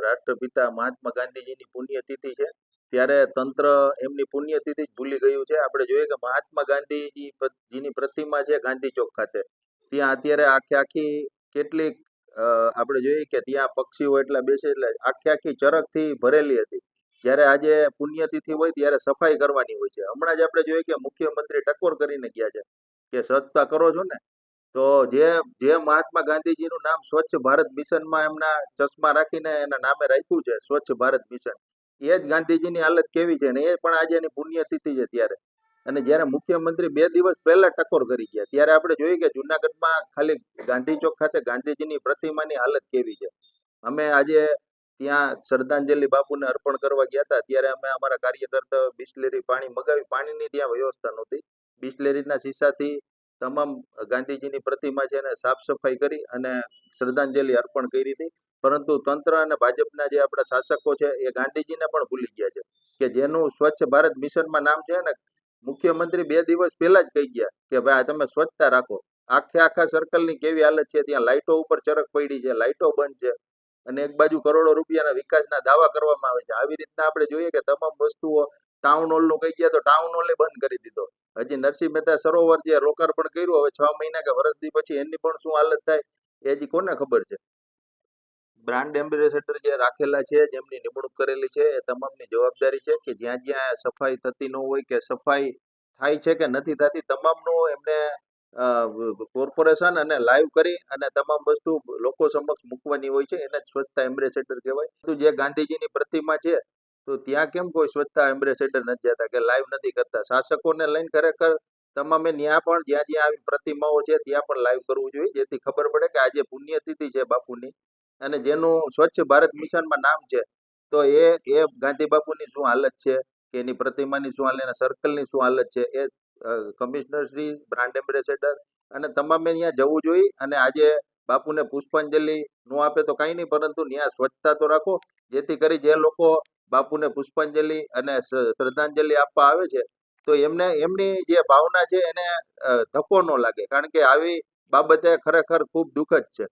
રાષ્ટ્રપિતા મહાત્મા ગાંધીજીની પુણ્યતિથિ છે, ત્યારે તંત્ર એમની પુણ્યતિથિ જ ભૂલી ગયું છે. આપણે જોઈએ કે મહાત્મા ગાંધીજીની પ્રતિમા છે ગાંધી ચોક ખાતે, ત્યાં અત્યારે આખી કેટલીક આપણે જોઈએ કે ત્યાં પક્ષીઓ એટલા બેસે એટલે આખી ચરકથી ભરેલી હતી. જ્યારે આજે પુણ્યતિથિ હોય ત્યારે સફાઈ કરવાની હોય છે. હમણાં જ આપણે જોઈએ કે મુખ્યમંત્રી ટકોર કરીને ગયા છે કે સ્વચ્છતા કરો છો ને, તો જે મહાત્મા ગાંધીજીનું નામ સ્વચ્છ ભારત મિશનમાં એમના ચશ્મા રાખીને એના નામે રાખ્યું છે સ્વચ્છ ભારત મિશન, એ જ ગાંધીજીની હાલત કેવી છે ને એ પણ આજે એની પુણ્યતિથિ છે ત્યારે. અને જ્યારે મુખ્યમંત્રી 2 દિવસ પહેલા ટકોર કરી ગયા ત્યારે આપણે જોઈએ કે જુનાગઢમાં ખાલી ગાંધી ચોક ખાતે ગાંધીજીની પ્રતિમાની હાલત કેવી છે. અમે આજે ત્યાં શ્રદ્ધાંજલિ બાપુને અર્પણ કરવા ગયા હતા ત્યારે અમે અમારા કાર્યકર્તા બિસ્લેરી પાણી મગાવી, પાણીની ત્યાં વ્યવસ્થા નહોતી. બિસ્લેરીના શીશાથી તમામ ગાંધીજીની પ્રતિમા છે એને સાફ સફાઈ કરી અને શ્રદ્ધાંજલિ અર્પણ કરી હતી. પરંતુ તંત્ર અને ભાજપના જે આપણા શાસકો છે એ ગાંધીજીને પણ ભૂલી ગયા છે કે જેનું સ્વચ્છ ભારત મિશનમાં નામ છે ને, મુખ્યમંત્રી 2 દિવસ પહેલા જ કહી ગયા કે ભાઈ તમે સ્વચ્છતા રાખો. આખા સર્કલની કેવી હાલત છે, ત્યાં લાઇટો ઉપર ચરક પડી છે, લાઇટો બંધ છે, અને એક બાજુ કરોડો રૂપિયાના વિકાસના દાવા કરવામાં આવે છે. આવી રીતના આપણે જોઈએ કે તમામ વસ્તુઓ, ટાઉન હોલનું કહી ગયા તો ટાઉન હોલે બંધ કરી દીધો. હજી નરસિંહ મહેતા સરોવર જે લોકાર્પણ કર્યું, હવે 6 મહિના કે વર્ષથી પછી એની પણ શું હાલત થાય એ હજી કોને ખબર છે. બ્રાન્ડ એમ્બેસેડર જે રાખેલા છે, જેમની નિમણૂક કરેલી છે, એ તમામની જવાબદારી છે કે જ્યાં જ્યાં સફાઈ થતી ન હોય કે સફાઈ થાય છે કે નથી થતી, તમામનું એમને કોર્પોરેશન અને લાઈવ કરી અને તમામ વસ્તુ લોકો સમક્ષ મૂકવાની હોય છે. એને જ સ્વચ્છતા એમ્બેસેડર કહેવાય. તો જે ગાંધીજીની પ્રતિમા છે તો ત્યાં કેમ કોઈ સ્વચ્છતા એમ્બેસેડર નથી જતા કે લાઈવ નથી કરતા? શાસકોને લઈને ખરેખર તમામે ત્યાં પણ જ્યાં જ્યાં આવી પ્રતિમાઓ છે ત્યાં પણ લાઈવ કરવું જોઈએ, જેથી ખબર પડે કે આજે પુણ્યતિથિ છે બાપુની અને જેનું સ્વચ્છ ભારત મિશનમાં નામ છે, તો એ ગાંધી બાપુની શું હાલત છે કે એની પ્રતિમાની શું હાલત, એના સર્કલની શું હાલત છે, એ કમિશનર શ્રી, બ્રાન્ડ એમ્બેસેડર અને તમામે ત્યાં જવું જોઈએ. અને આજે બાપુને પુષ્પાંજલિ ન આપે તો કાંઈ નહીં, પરંતુ ત્યાં સ્વચ્છતા તો રાખો, જેથી કરી જે લોકો બાપુને પુષ્પાંજલિ અને શ્રદ્ધાંજલિ આપવા આવે છે તો એમની જે ભાવના છે એને ધક્કો ન લાગે, કારણ કે આવી બાબતે ખરેખર ખૂબ દુઃખદ છે.